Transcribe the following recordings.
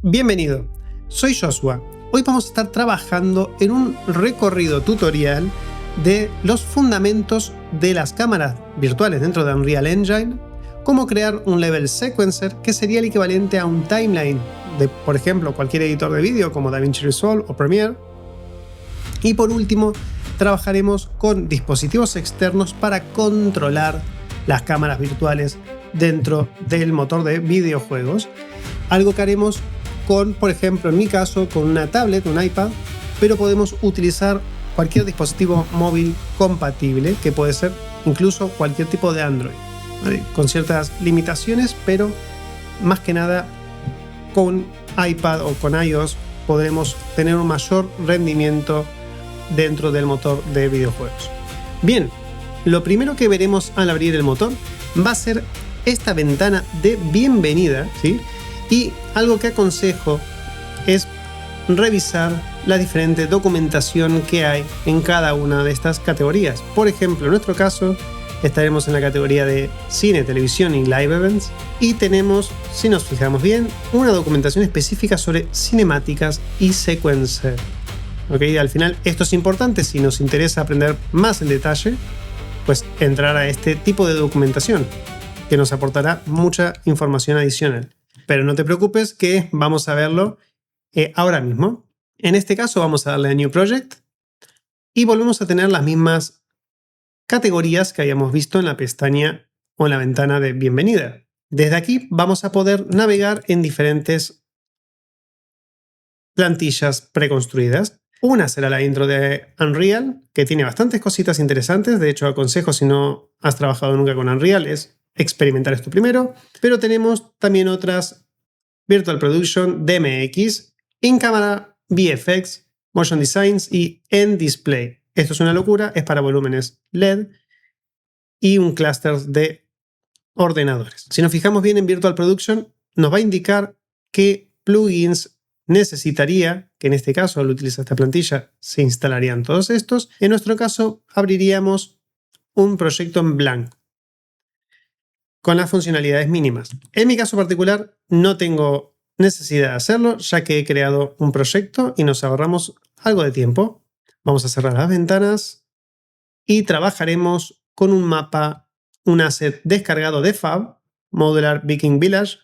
Bienvenido, soy Joshua. Hoy vamos a estar trabajando en un recorrido tutorial de los fundamentos de las cámaras virtuales dentro de Unreal Engine, cómo crear un level sequencer, que sería el equivalente a un timeline de, por ejemplo, cualquier editor de vídeo como DaVinci Resolve o Premiere. Y por último, trabajaremos con dispositivos externos para controlar las cámaras virtuales dentro del motor de videojuegos. Algo que haremos con, por ejemplo, en mi caso, con una tablet, un iPad, pero podemos utilizar cualquier dispositivo móvil compatible, que puede ser incluso cualquier tipo de Android, ¿vale? Con ciertas limitaciones, pero más que nada con iPad o con iOS podremos tener un mayor rendimiento dentro del motor de videojuegos. Bien, lo primero que veremos al abrir el motor va a ser esta ventana de bienvenida, ¿sí? Y algo que aconsejo es revisar la diferente documentación que hay en cada una de estas categorías. Por ejemplo, en nuestro caso estaremos en la categoría de cine, televisión y live events, y tenemos, si nos fijamos bien, una documentación específica sobre cinemáticas y sequencer. ¿Okay? Al final esto es importante si nos interesa aprender más en detalle, pues entrar a este tipo de documentación que nos aportará mucha información adicional. Pero no te preocupes que vamos a verlo ahora mismo. En este caso vamos a darle a New Project y volvemos a tener las mismas categorías que habíamos visto en la pestaña o en la ventana de bienvenida. Desde aquí vamos a poder navegar en diferentes plantillas preconstruidas. Una será la intro de Unreal, que tiene bastantes cositas interesantes. De hecho, aconsejo, si no has trabajado nunca con Unreal, es experimentar esto primero. Pero tenemos también otras: Virtual Production, DMX, In-Camera, VFX, Motion Designs y N-Display. Esto es una locura, es para volúmenes LED y un clúster de ordenadores. Si nos fijamos bien en Virtual Production, nos va a indicar qué plugins necesitaría, que en este caso al utilizar esta plantilla se instalarían todos estos. En nuestro caso abriríamos un proyecto en blanco con las funcionalidades mínimas. En mi caso particular no tengo necesidad de hacerlo, ya que he creado un proyecto y nos ahorramos algo de tiempo. Vamos a cerrar las ventanas y trabajaremos con un mapa, un asset descargado de Fab, Modular Viking Village,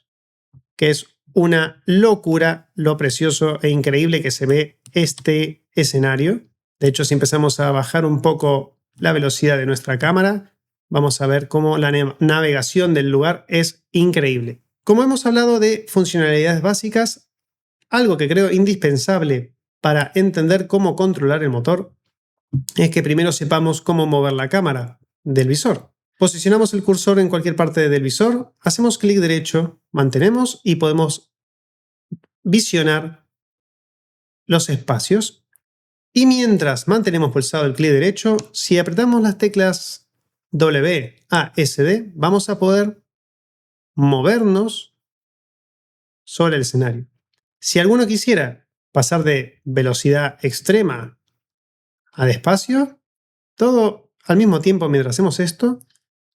que es una locura lo precioso e increíble que se ve este escenario. De hecho, si empezamos a bajar un poco la velocidad de nuestra cámara, vamos a ver cómo la navegación del lugar es increíble. Como hemos hablado de funcionalidades básicas, algo que creo indispensable para entender cómo controlar el motor es que primero sepamos cómo mover la cámara del visor. Posicionamos el cursor en cualquier parte del visor, hacemos clic derecho, mantenemos y podemos visionar los espacios. Y mientras mantenemos pulsado el clic derecho, si apretamos las teclas W, A, S, D, vamos a poder movernos sobre el escenario. Si alguno quisiera pasar de velocidad extrema a despacio, todo al mismo tiempo mientras hacemos esto,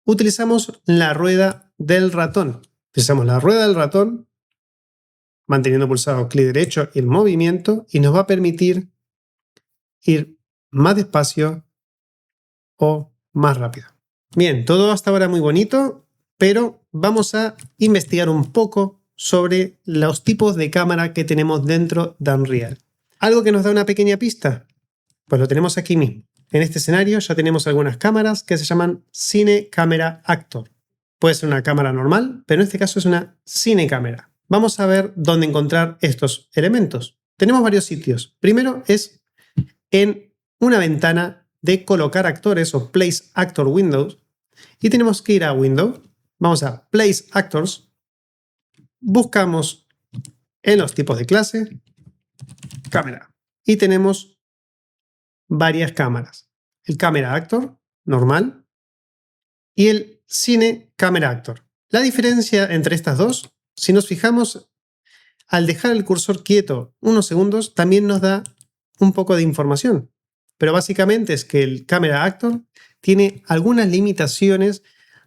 utilizamos la rueda del ratón. Utilizamos la rueda del ratón manteniendo pulsado clic derecho y el movimiento, y nos va a permitir ir más despacio o más rápido. Bien, todo hasta ahora muy bonito, pero vamos a investigar un poco sobre los tipos de cámara que tenemos dentro de Unreal. ¿Algo que nos da una pequeña pista? Pues lo tenemos aquí mismo. En este escenario ya tenemos algunas cámaras que se llaman Cine Camera Actor. Puede ser una cámara normal, pero en este caso es una cine cámara. Vamos a ver dónde encontrar estos elementos. Tenemos varios sitios. Primero es en una ventana de colocar actores o Place Actor Windows, y tenemos que ir a Window. Vamos a Place Actors. Buscamos en los tipos de clase cámara y tenemos varias cámaras. El Camera Actor normal y el Cine Camera Actor. La diferencia entre estas dos, si nos fijamos, al dejar el cursor quieto unos segundos, también nos da un poco de información. Pero básicamente es que el Camera Actor tiene algunas limitaciones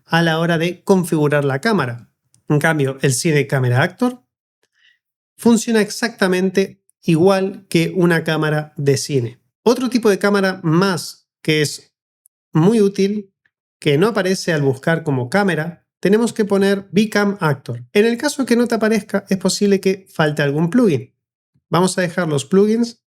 a la hora de configurar la cámara. En cambio, el Cine Camera Actor funciona exactamente igual que una cámara de cine. Otro tipo de cámara más que es muy útil, que no aparece al buscar como cámara, tenemos que poner Vcam Actor. En el caso de que no te aparezca, es posible que falte algún plugin. Vamos a dejar los plugins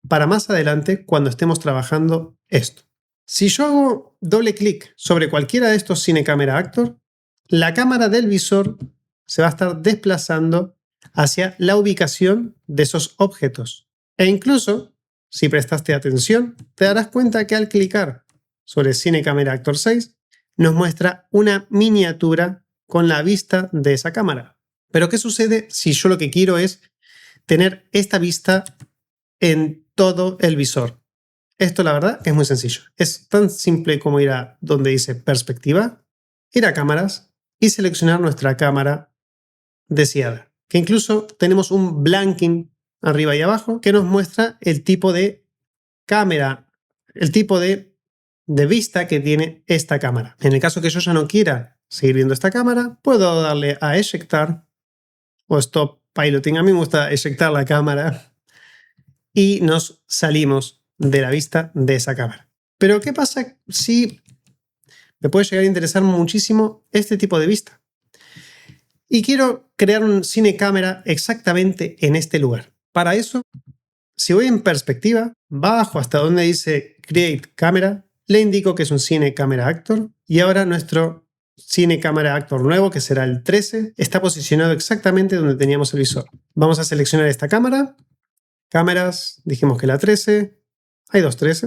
para más adelante cuando estemos trabajando esto. Si yo hago doble clic sobre cualquiera de estos Cine Camera Actor, la cámara del visor se va a estar desplazando hacia la ubicación de esos objetos. E incluso, si prestaste atención, te darás cuenta que al clicar sobre Cine Camera Actor 6, nos muestra una miniatura con la vista de esa cámara. Pero ¿qué sucede si yo lo que quiero es tener esta vista en todo el visor? Esto, la verdad, es muy sencillo. Es tan simple como ir a donde dice perspectiva, ir a cámaras y seleccionar nuestra cámara deseada. Que incluso tenemos un blanking arriba y abajo que nos muestra el tipo de cámara, el tipo de vista que tiene esta cámara. En el caso que yo ya no quiera seguir viendo esta cámara, puedo darle a eyectar o stop piloting. A mí me gusta eyectar la cámara y nos salimos de la vista de esa cámara. Pero ¿qué pasa si me puede llegar a interesar muchísimo este tipo de vista? Y quiero crear un cine cámara exactamente en este lugar. Para eso, si voy en perspectiva, bajo hasta donde dice Create Camera, le indico que es un Cine Camera Actor y ahora nuestro Cine Camera Actor nuevo, que será el 13, está posicionado exactamente donde teníamos el visor. Vamos a seleccionar esta cámara. Cámaras, dijimos que la 13. Hay dos 13,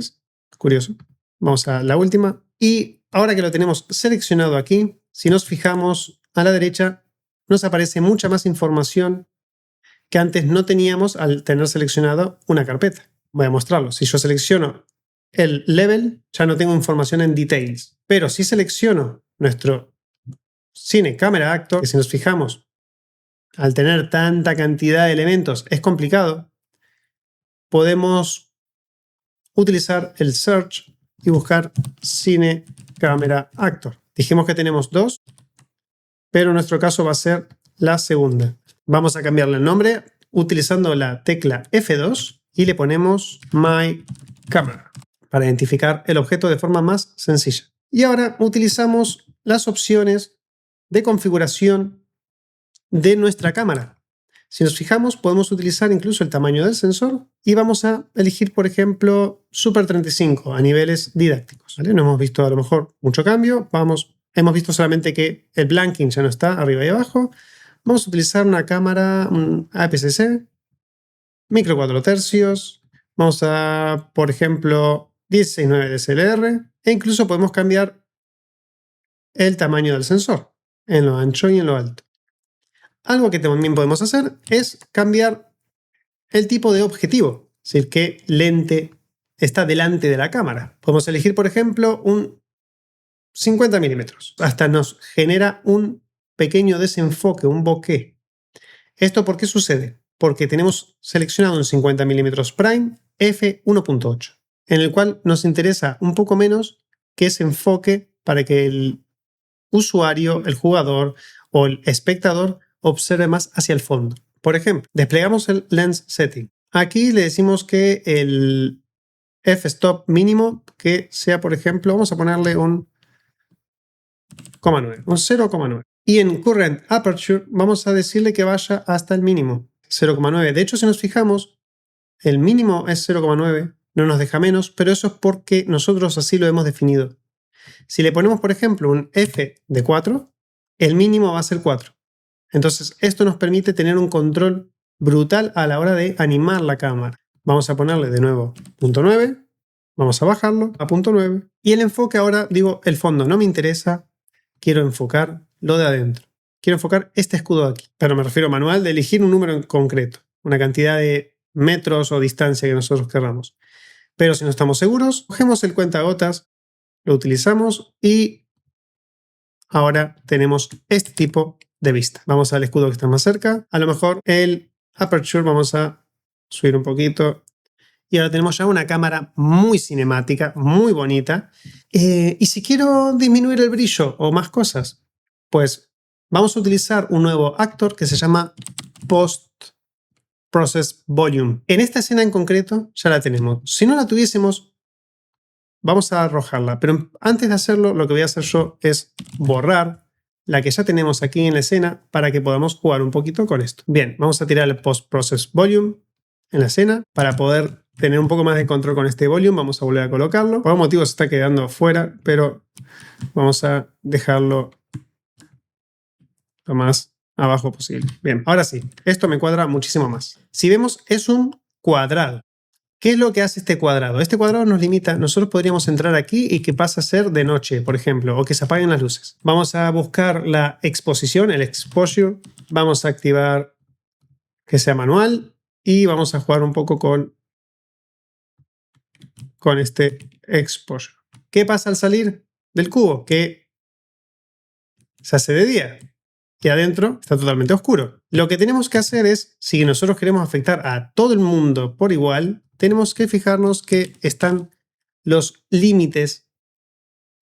curioso. Vamos a la última. Y ahora que lo tenemos seleccionado aquí, si nos fijamos a la derecha, nos aparece mucha más información que antes no teníamos al tener seleccionado una carpeta. Voy a mostrarlo. Si yo selecciono el level, ya no tengo información en details. Pero si selecciono nuestro Cine Camera Actor, que si nos fijamos, al tener tanta cantidad de elementos es complicado, podemos utilizar el search y buscar Cine Camera Actor. Dijimos que tenemos dos, pero en nuestro caso va a ser la segunda. Vamos a cambiarle el nombre utilizando la tecla F2 y le ponemos My Camera para identificar el objeto de forma más sencilla. Y ahora utilizamos las opciones de configuración de nuestra cámara. Si nos fijamos, podemos utilizar incluso el tamaño del sensor y vamos a elegir, por ejemplo, Super 35 a niveles didácticos. ¿Vale? No hemos visto a lo mejor mucho cambio. Hemos visto solamente que el blanking ya no está arriba y abajo. Vamos a utilizar una cámara, un APS-C, micro 4 tercios. Vamos a, por ejemplo, 16:9 DSLR e incluso podemos cambiar el tamaño del sensor en lo ancho y en lo alto. Algo que también podemos hacer es cambiar el tipo de objetivo, es decir, qué lente está delante de la cámara. Podemos elegir, por ejemplo, un 50 milímetros. Hasta nos genera un pequeño desenfoque, un bokeh. ¿Esto por qué sucede? Porque tenemos seleccionado un 50 milímetros prime f1.8, en el cual nos interesa un poco menos que ese enfoque para que el usuario, el jugador o el espectador observe más hacia el fondo. Por ejemplo, desplegamos el Lens Setting. Aquí le decimos que el f-stop mínimo que sea, por ejemplo, vamos a ponerle un 0,9. Y en Current Aperture vamos a decirle que vaya hasta el mínimo, 0,9. De hecho, si nos fijamos, el mínimo es 0,9, no nos deja menos, pero eso es porque nosotros así lo hemos definido. Si le ponemos, por ejemplo, un F de 4, el mínimo va a ser 4. Entonces, esto nos permite tener un control brutal a la hora de animar la cámara. Vamos a ponerle de nuevo 0,9, vamos a bajarlo a 0,9. Y el enfoque ahora, digo, el fondo no me interesa, quiero enfocar lo de adentro. Quiero enfocar este escudo de aquí. Pero me refiero manual de elegir un número en concreto, una cantidad de metros o distancia que nosotros queramos. Pero si no estamos seguros, cogemos el cuentagotas, lo utilizamos y ahora tenemos este tipo de vista. Vamos al escudo que está más cerca. A lo mejor el aperture vamos a subir un poquito. Y ahora tenemos ya una cámara muy cinemática, muy bonita. Y si quiero disminuir el brillo o más cosas, pues vamos a utilizar un nuevo actor que se llama Post Process Volume. En esta escena en concreto ya la tenemos. Si no la tuviésemos, vamos a arrojarla. Pero antes de hacerlo, lo que voy a hacer yo es borrar la que ya tenemos aquí en la escena para que podamos jugar un poquito con esto. Bien, vamos a tirar el Post Process Volume en la escena para poder tener un poco más de control con este volume. Vamos a volver a colocarlo. Por algún motivo se está quedando fuera, pero vamos a dejarlo lo más abajo posible. Bien, ahora sí, esto me cuadra muchísimo más. Si vemos, es un cuadrado. ¿Qué es lo que hace este cuadrado? Este cuadrado nos limita. Nosotros podríamos entrar aquí y que pase a ser de noche, por ejemplo, o que se apaguen las luces. Vamos a buscar la exposición, el exposure. Vamos a activar que sea manual y vamos a jugar un poco con este exposure. ¿Qué pasa al salir del cubo? Que se hace de día y adentro está totalmente oscuro. Lo que tenemos que hacer es, si nosotros queremos afectar a todo el mundo por igual, tenemos que fijarnos que están los límites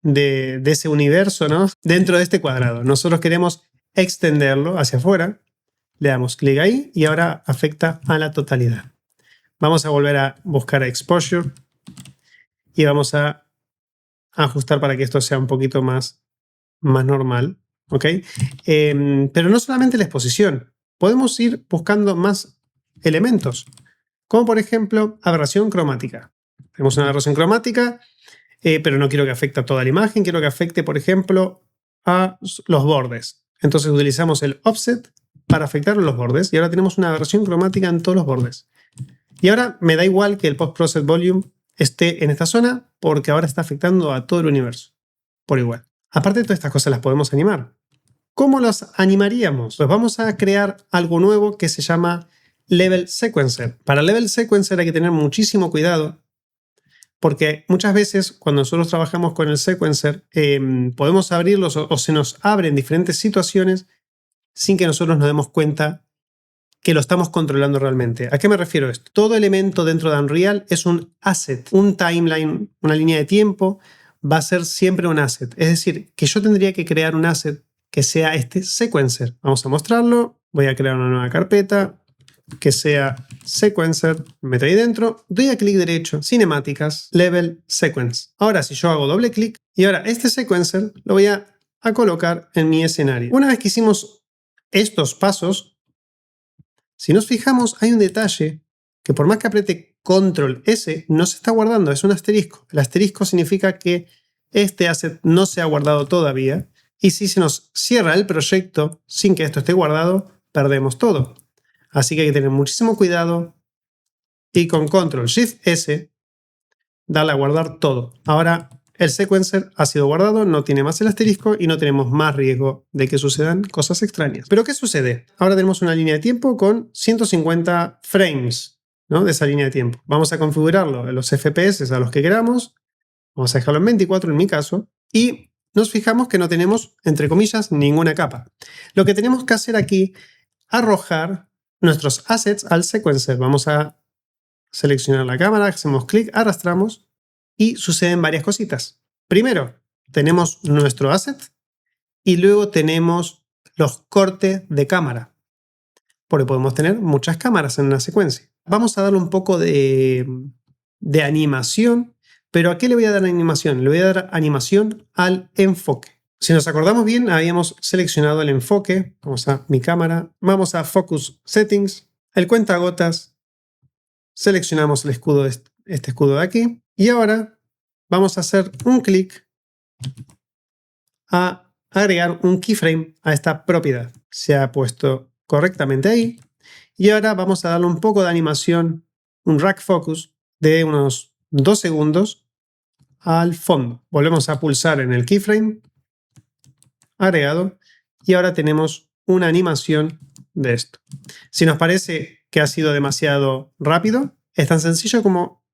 de ese universo, ¿no? Dentro de este cuadrado. Nosotros queremos extenderlo hacia afuera. Le damos clic ahí y ahora afecta a la totalidad. Vamos a volver a buscar exposure y vamos a ajustar para que esto sea un poquito más normal. ¿Ok? Pero no solamente la exposición. Podemos ir buscando más elementos. Como por ejemplo, aberración cromática. Tenemos una aberración cromática, pero no quiero que afecte a toda la imagen. Quiero que afecte, por ejemplo, a los bordes. Entonces utilizamos el offset para afectar a los bordes. Y ahora tenemos una aberración cromática en todos los bordes. Y ahora me da igual que el Post-Process Volume esté en esta zona porque ahora está afectando a todo el universo por igual. Aparte de todas estas cosas las podemos animar. ¿Cómo las animaríamos? Pues vamos a crear algo nuevo que se llama Level Sequencer. Para Level Sequencer hay que tener muchísimo cuidado porque muchas veces cuando nosotros trabajamos con el Sequencer podemos abrirlos o se nos abren diferentes situaciones sin que nosotros nos demos cuenta que lo estamos controlando realmente. ¿A qué me refiero esto? Todo elemento dentro de Unreal es un asset, un timeline, una línea de tiempo, va a ser siempre un asset. Es decir, que yo tendría que crear un asset que sea este sequencer. Vamos a mostrarlo. Voy a crear una nueva carpeta que sea sequencer. Me meto ahí dentro. Doy a clic derecho, cinemáticas, level sequence. Ahora, si yo hago doble clic y ahora este sequencer lo voy a colocar en mi escenario. Una vez que hicimos estos pasos, si nos fijamos, hay un detalle que por más que apriete Control S, no se está guardando, es un asterisco. El asterisco significa que este asset no se ha guardado todavía. Y si se nos cierra el proyecto sin que esto esté guardado, perdemos todo. Así que hay que tener muchísimo cuidado y con Control Shift S, darle a guardar todo. Ahora el sequencer ha sido guardado, no tiene más el asterisco y no tenemos más riesgo de que sucedan cosas extrañas. ¿Pero qué sucede? Ahora tenemos una línea de tiempo con 150 frames, ¿no? De esa línea de tiempo. Vamos a configurarlo en los FPS a los que queramos. Vamos a dejarlo en 24 en mi caso. Y nos fijamos que no tenemos, entre comillas, ninguna capa. Lo que tenemos que hacer aquí, arrojar nuestros assets al sequencer. Vamos a seleccionar la cámara, hacemos clic, arrastramos y suceden varias cositas. Primero, tenemos nuestro asset y luego tenemos los cortes de cámara, porque podemos tener muchas cámaras en una secuencia. Vamos a darle un poco de animación, pero ¿a qué le voy a dar animación? Le voy a dar animación al enfoque. Si nos acordamos bien, habíamos seleccionado el enfoque. Vamos a mi cámara, vamos a Focus Settings, el cuentagotas, seleccionamos el escudo, este escudo de aquí, y ahora vamos a hacer un clic a agregar un keyframe a esta propiedad. Se ha puesto correctamente ahí. Y ahora vamos a darle un poco de animación, un rack focus de unos 2 segundos al fondo. Volvemos a pulsar en el keyframe, agregado, y ahora tenemos una animación de esto. Si nos parece que ha sido demasiado rápido, es tan sencillo como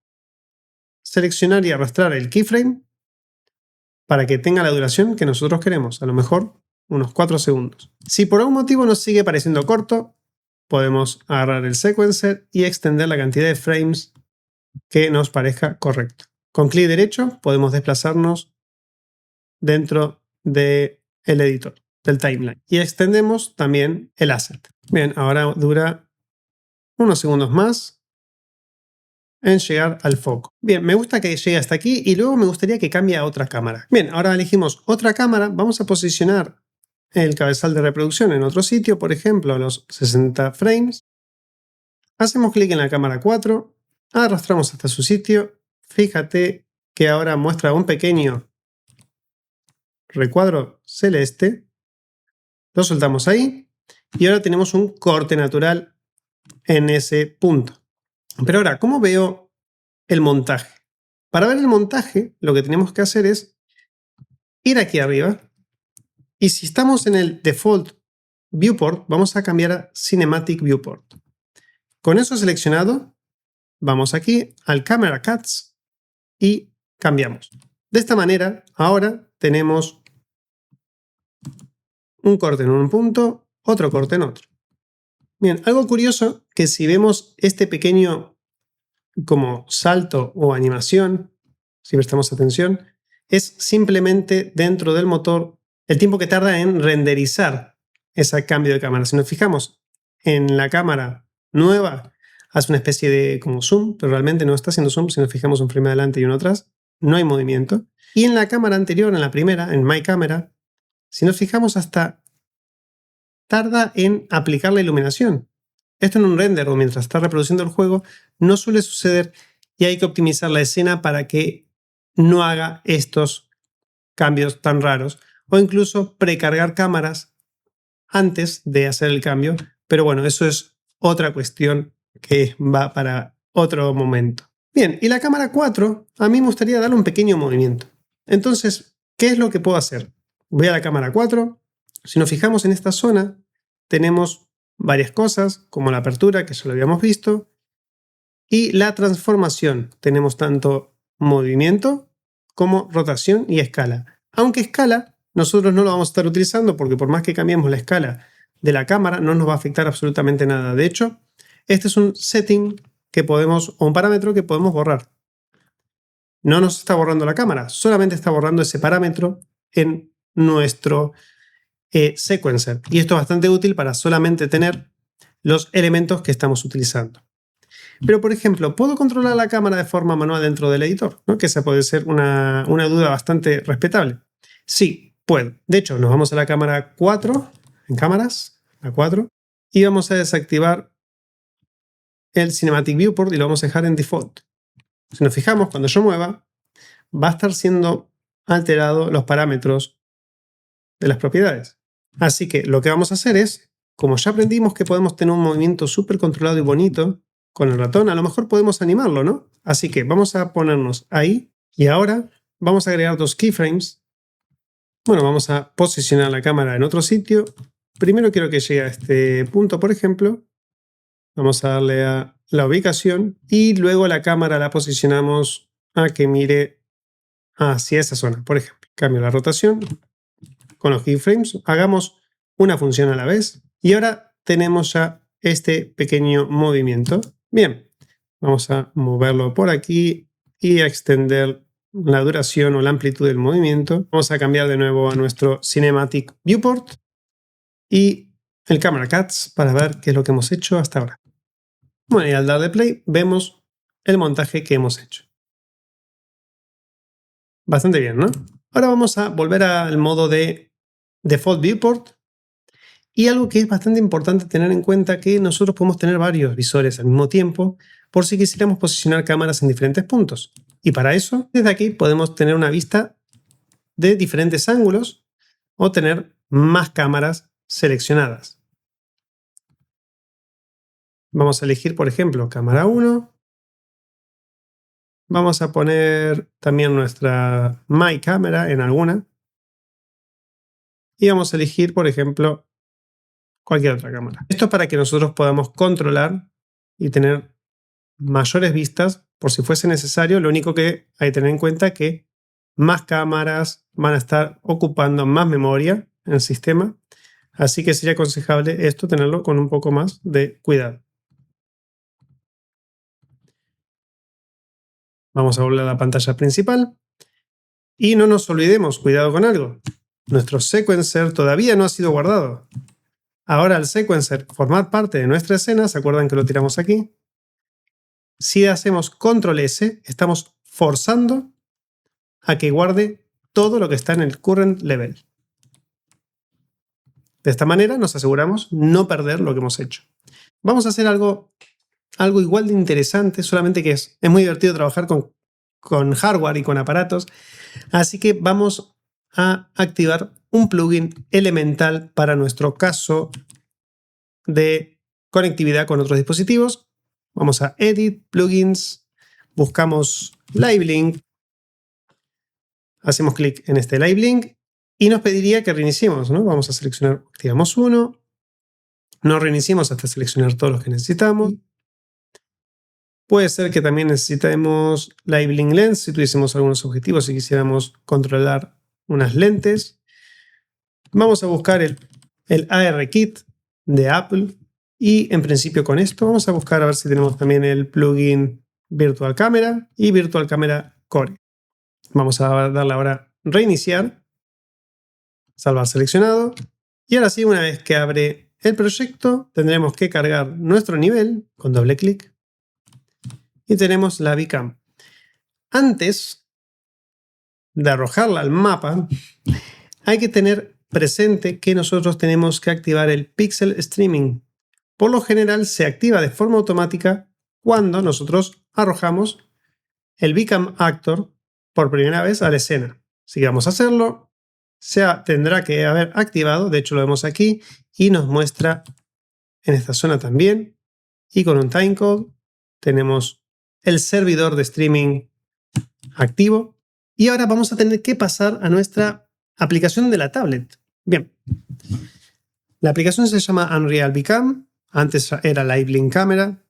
seleccionar y arrastrar el keyframe para que tenga la duración que nosotros queremos, a lo mejor unos 4 segundos. Si por algún motivo nos sigue pareciendo corto, podemos agarrar el sequencer y extender la cantidad de frames que nos parezca correcto. Con clic derecho podemos desplazarnos dentro del editor, del timeline. Y extendemos también el asset. Bien, ahora dura unos segundos más en llegar al foco. Bien, me gusta que llegue hasta aquí y luego me gustaría que cambie a otra cámara. Bien, ahora elegimos otra cámara. Vamos a posicionar el cabezal de reproducción en otro sitio, por ejemplo, a los 60 frames. Hacemos clic en la cámara 4, arrastramos hasta su sitio. Fíjate que ahora muestra un pequeño recuadro celeste. Lo soltamos ahí y ahora tenemos un corte natural en ese punto. Pero ahora, ¿cómo veo el montaje? Para ver el montaje, lo que tenemos que hacer es ir aquí arriba y si estamos en el Default Viewport, vamos a cambiar a Cinematic Viewport. Con eso seleccionado, vamos aquí al Camera Cuts y cambiamos. De esta manera, ahora tenemos un corte en un punto, otro corte en otro. Bien, algo curioso que si vemos este pequeño como salto o animación, si prestamos atención, es simplemente dentro del motor el tiempo que tarda en renderizar ese cambio de cámara. Si nos fijamos en la cámara nueva, hace una especie de como zoom, pero realmente no está haciendo zoom. Si nos fijamos un frame adelante y uno atrás, no hay movimiento. Y en la cámara anterior, en la primera, en My Camera, si nos fijamos hasta tarda en aplicar la iluminación. Esto en un render o mientras está reproduciendo el juego no suele suceder y hay que optimizar la escena para que no haga estos cambios tan raros o incluso precargar cámaras antes de hacer el cambio. Pero bueno, eso es otra cuestión que va para otro momento. Bien, y la cámara 4, a mí me gustaría darle un pequeño movimiento. Entonces, ¿qué es lo que puedo hacer? Voy a la cámara 4. Si nos fijamos en esta zona, tenemos varias cosas, como la apertura, que ya lo habíamos visto, y la transformación. Tenemos tanto movimiento como rotación y escala. Aunque escala, nosotros no lo vamos a estar utilizando porque por más que cambiemos la escala de la cámara, no nos va a afectar absolutamente nada. De hecho, este es un setting que podemos, o un parámetro que podemos borrar. No nos está borrando la cámara, solamente está borrando ese parámetro en nuestro sequencer. Y esto es bastante útil para solamente tener los elementos que estamos utilizando. Pero, por ejemplo, ¿puedo controlar la cámara de forma manual dentro del editor? ¿No? Que esa puede ser una duda bastante respetable. Sí, puedo. De hecho, nos vamos a la cámara 4, en cámaras, la 4, y vamos a desactivar el Cinematic Viewport y lo vamos a dejar en Default. Si nos fijamos, cuando yo mueva, va a estar siendo alterado los parámetros de las propiedades. Así que lo que vamos a hacer es, como ya aprendimos que podemos tener un movimiento súper controlado y bonito con el ratón, a lo mejor podemos animarlo, ¿no? Así que vamos a ponernos ahí y ahora vamos a agregar dos keyframes. Bueno, vamos a posicionar la cámara en otro sitio. Primero quiero que llegue a este punto, por ejemplo. Vamos a darle a la ubicación y luego la cámara la posicionamos a que mire hacia esa zona. Por ejemplo, cambio la rotación con los keyframes. Hagamos una función a la vez y ahora tenemos ya este pequeño movimiento. Bien, vamos a moverlo por aquí y a extender la duración o la amplitud del movimiento. Vamos a cambiar de nuevo a nuestro Cinematic Viewport y el Camera Cuts para ver qué es lo que hemos hecho hasta ahora. Bueno, y al darle play vemos el montaje que hemos hecho. Bastante bien, ¿no? Ahora vamos a volver al modo de Default Viewport. Y algo que es bastante importante tener en cuenta que nosotros podemos tener varios visores al mismo tiempo por si quisiéramos posicionar cámaras en diferentes puntos. Y para eso, desde aquí podemos tener una vista de diferentes ángulos o tener más cámaras seleccionadas. Vamos a elegir, por ejemplo, cámara 1. Vamos a poner también nuestra My Camera en alguna. Y vamos a elegir, por ejemplo, cualquier otra cámara. Esto es para que nosotros podamos controlar y tener mayores vistas por si fuese necesario. Lo único que hay que tener en cuenta es que más cámaras van a estar ocupando más memoria en el sistema. Así que sería aconsejable esto tenerlo con un poco más de cuidado. Vamos a volver a la pantalla principal. Y no nos olvidemos, cuidado con algo. Nuestro sequencer todavía no ha sido guardado. ahora al sequencer formar parte de nuestra escena, ¿se acuerdan que lo tiramos aquí? Si hacemos control S, estamos forzando a que guarde todo lo que está en el current level. De esta manera nos aseguramos no perder lo que hemos hecho. Vamos a hacer algo igual de interesante, solamente que es muy divertido trabajar con hardware y con aparatos. Así que vamos a activar un plugin elemental para nuestro caso de conectividad con otros dispositivos. Vamos a Edit, Plugins, buscamos LiveLink, hacemos clic en este LiveLink y nos pediría que reiniciemos, ¿no? Vamos a seleccionar, activamos uno, no reiniciemos hasta seleccionar todos los que necesitamos. Puede ser que también necesitemos LiveLink Lens si tuviésemos algunos objetivos y quisiéramos controlar unas lentes. Vamos a buscar el ARKit de Apple y en principio con esto vamos a buscar a ver si tenemos también el plugin Virtual Camera y Virtual Camera Core. Vamos a darle ahora reiniciar, salvar seleccionado y ahora sí, una vez que abre el proyecto tendremos que cargar nuestro nivel con doble clic y tenemos la VCam. Antes de arrojarla al mapa hay que tener presente que nosotros tenemos que activar el Pixel Streaming. Por lo general se activa de forma automática cuando nosotros arrojamos el VCam Actor por primera vez a la escena. Así que vamos a hacerlo. Tendrá que haber activado, de hecho lo vemos aquí, y nos muestra en esta zona también. Y con un timecode tenemos el servidor de streaming activo. Y ahora vamos a tener que pasar a nuestra aplicación de la tablet. Bien, la aplicación se llama Unreal VCam, antes era LiveLink Camera.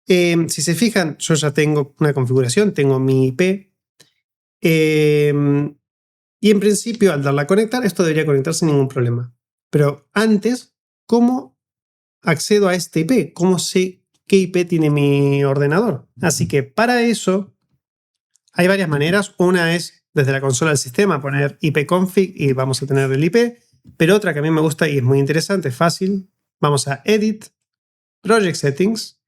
Si se fijan, yo ya tengo una configuración, tengo mi IP. Y en principio, al darle a conectar, esto debería conectarse sin ningún problema. Pero antes, ¿cómo accedo a este IP? ¿Cómo sé qué IP tiene mi ordenador? Así que para eso hay varias maneras. Una es desde la consola del sistema poner ipconfig y vamos a tener el IP. Pero otra que a mí me gusta y es muy interesante, fácil. Vamos a Edit, Project Settings.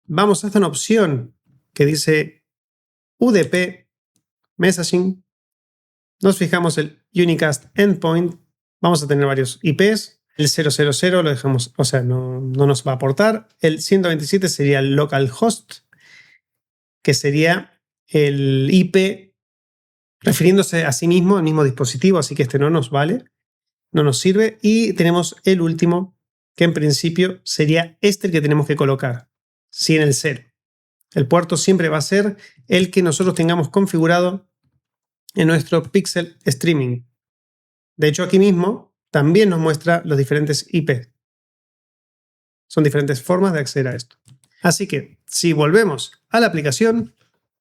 Vamos a esta una opción que dice UDP Messaging. Nos fijamos el Unicast Endpoint. Vamos a tener varios IPs. El 000 lo dejamos, o sea, no nos va a aportar. El 127 sería el localhost, que sería el IP refiriéndose a sí mismo, al mismo dispositivo, así que este no nos vale, no nos sirve. Y tenemos el último, que en principio sería este el que tenemos que colocar, sin el 0. El puerto siempre va a ser el que nosotros tengamos configurado en nuestro Pixel Streaming. De hecho, aquí mismo también nos muestra los diferentes IP. Son diferentes formas de acceder a esto. Así que, si volvemos a la aplicación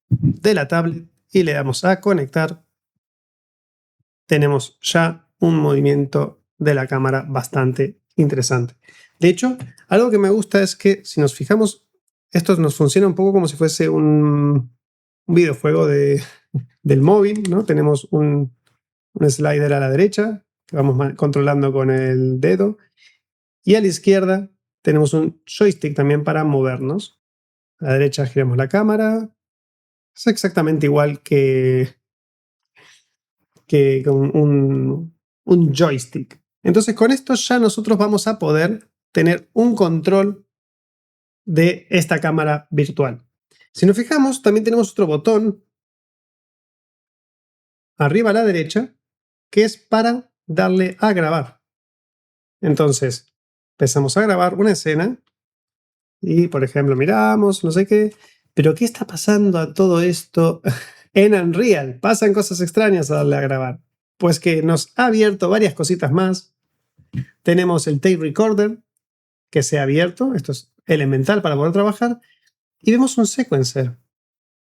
de la tablet y le damos a conectar, tenemos ya un movimiento de la cámara bastante interesante. De hecho, algo que me gusta es que si nos fijamos, esto nos funciona un poco como si fuese un videojuego del móvil, ¿no? Tenemos un slider a la derecha que vamos controlando con el dedo y a la izquierda tenemos un joystick también para movernos. A la derecha giramos la cámara. Es exactamente igual que con un joystick. Entonces con esto ya nosotros vamos a poder tener un control de esta cámara virtual. Si nos fijamos, también tenemos otro botón arriba a la derecha que es para darle a grabar. Entonces empezamos a grabar una escena y, por ejemplo, miramos, no sé qué, pero ¿qué está pasando a todo esto en Unreal? Pasan cosas extrañas a darle a grabar. Pues que nos ha abierto varias cositas más. Tenemos el tape recorder que se ha abierto, esto es elemental para poder trabajar, y vemos un sequencer.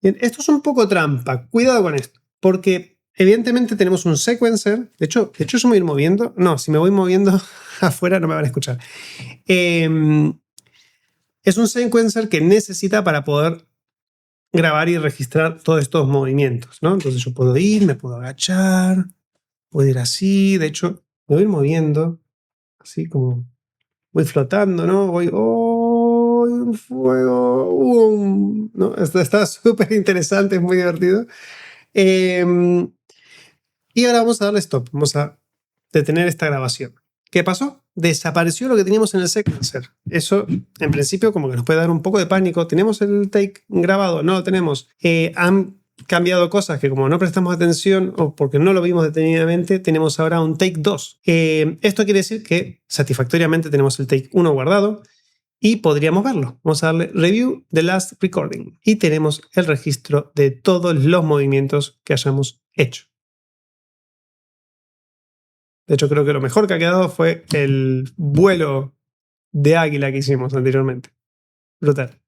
Bien, esto es un poco trampa, cuidado con esto, porque evidentemente tenemos un sequencer, de hecho yo me voy a ir moviendo, no, si me voy moviendo afuera no me van a escuchar. Es un sequencer que necesita para poder grabar y registrar todos estos movimientos, ¿no? Entonces yo puedo ir, me puedo agachar, puedo ir así, de hecho me voy a ir moviendo. así como voy flotando, ¿no? Voy, ¡oh! Un fuego, ¿no? Esto está súper interesante, es muy divertido. Y ahora vamos a darle stop, vamos a detener esta grabación. ¿Qué pasó? Desapareció lo que teníamos en el sequencer. Eso, en principio, como que nos puede dar un poco de pánico. ¿Tenemos el take grabado? No lo tenemos. Han cambiado cosas que como no prestamos atención o porque no lo vimos detenidamente, tenemos ahora un take 2. Esto quiere decir que satisfactoriamente tenemos el take 1 guardado y podríamos verlo. Vamos a darle Review the last recording y tenemos el registro de todos los movimientos que hayamos hecho. De hecho, creo que lo mejor que ha quedado fue el vuelo de águila que hicimos anteriormente. Brutal.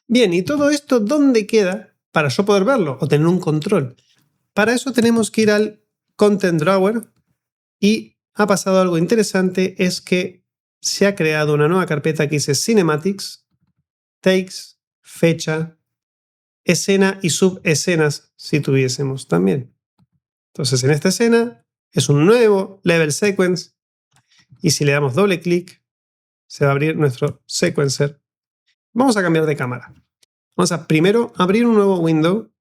Bien, ¿y todo esto dónde queda para yo poder verlo o tener un control? Para eso tenemos que ir al Content Drawer y ha pasado algo interesante, es que se ha creado una nueva carpeta que dice Cinematics, Takes, Fecha, Escena y Subescenas si tuviésemos también. Entonces en esta escena es un nuevo Level Sequence y si le damos doble clic se va a abrir nuestro sequencer. Vamos a cambiar de cámara. Vamos a primero abrir un nuevo window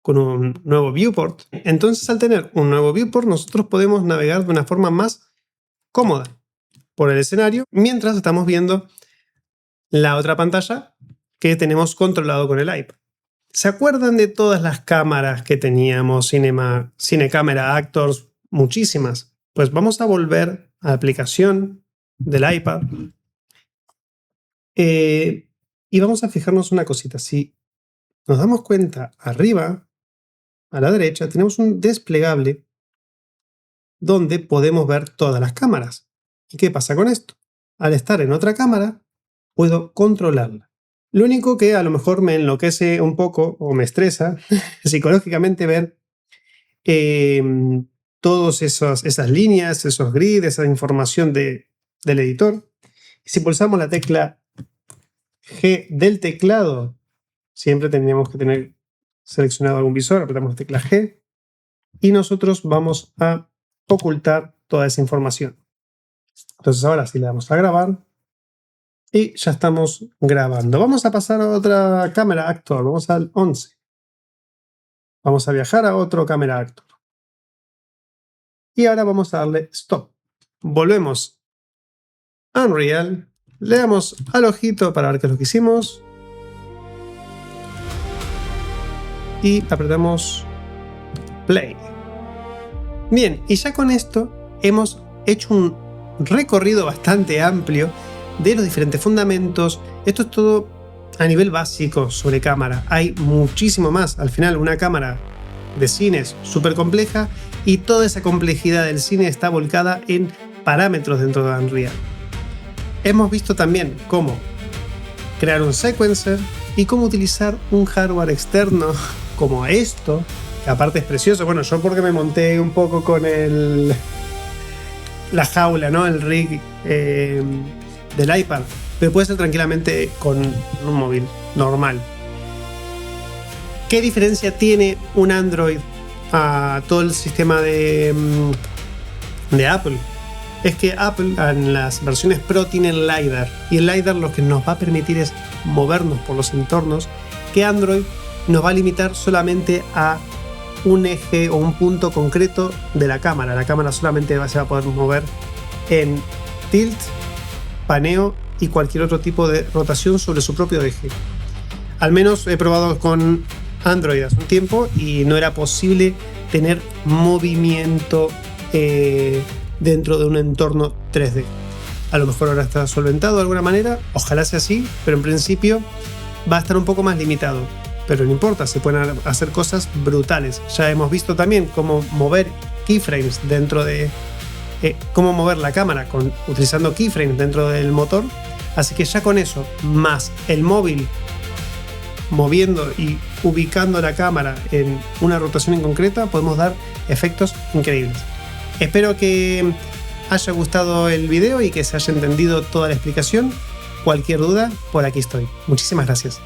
con un nuevo viewport. Entonces al tener un nuevo viewport nosotros podemos navegar de una forma más cómoda por el escenario mientras estamos viendo la otra pantalla que tenemos controlado con el iPad. ¿Se acuerdan de todas las cámaras que teníamos? Cinecamera, Actors, muchísimas. Pues vamos a volver a la aplicación del iPad y vamos a fijarnos una cosita. Si nos damos cuenta, arriba, a la derecha, tenemos un desplegable donde podemos ver todas las cámaras. ¿Y qué pasa con esto? Al estar en otra cámara, puedo controlarla. Lo único que a lo mejor me enloquece un poco o me estresa psicológicamente ver todas esas líneas, esos grids, esa información del editor. Si pulsamos la tecla G del teclado, siempre tendríamos que tener seleccionado algún visor, apretamos la tecla G y nosotros vamos a ocultar toda esa información. Entonces ahora sí le damos a grabar y ya estamos grabando. Vamos a pasar a otra cámara actor, vamos al 11. Vamos a viajar a otro cámara actor. Y ahora vamos a darle stop. Volvemos a Unreal, le damos al ojito para ver qué es lo que hicimos y apretamos play. Bien, y ya con esto hemos hecho un recorrido bastante amplio de los diferentes fundamentos. Esto es todo a nivel básico sobre cámara. Hay muchísimo más. Al final, una cámara de cine es súper compleja y toda esa complejidad del cine está volcada en parámetros dentro de Unreal. Hemos visto también cómo crear un sequencer y cómo utilizar un hardware externo como esto, que aparte es precioso. Bueno, yo porque me monté un poco con la jaula, ¿no? El rig del iPad, pero puede ser tranquilamente con un móvil normal. ¿Qué diferencia tiene un Android a todo el sistema de Apple? Es que Apple en las versiones Pro tiene el LiDAR y el LiDAR lo que nos va a permitir es movernos por los entornos, que Android nos va a limitar solamente a un eje o un punto concreto de la cámara. La cámara solamente se va a poder mover en tilt, paneo y cualquier otro tipo de rotación sobre su propio eje. Al menos he probado con Android hace un tiempo y no era posible tener movimiento dentro de un entorno 3D. A lo mejor ahora está solventado de alguna manera, ojalá sea así, pero en principio va a estar un poco más limitado. Pero no importa, se pueden hacer cosas brutales. Ya hemos visto también cómo mover keyframes dentro de... cómo mover la cámara utilizando keyframes dentro del motor. Así que ya con eso, más el móvil moviendo y ubicando la cámara en una rotación en concreta, podemos dar efectos increíbles. Espero que haya gustado el video y que se haya entendido toda la explicación. Cualquier duda, por aquí estoy. Muchísimas gracias.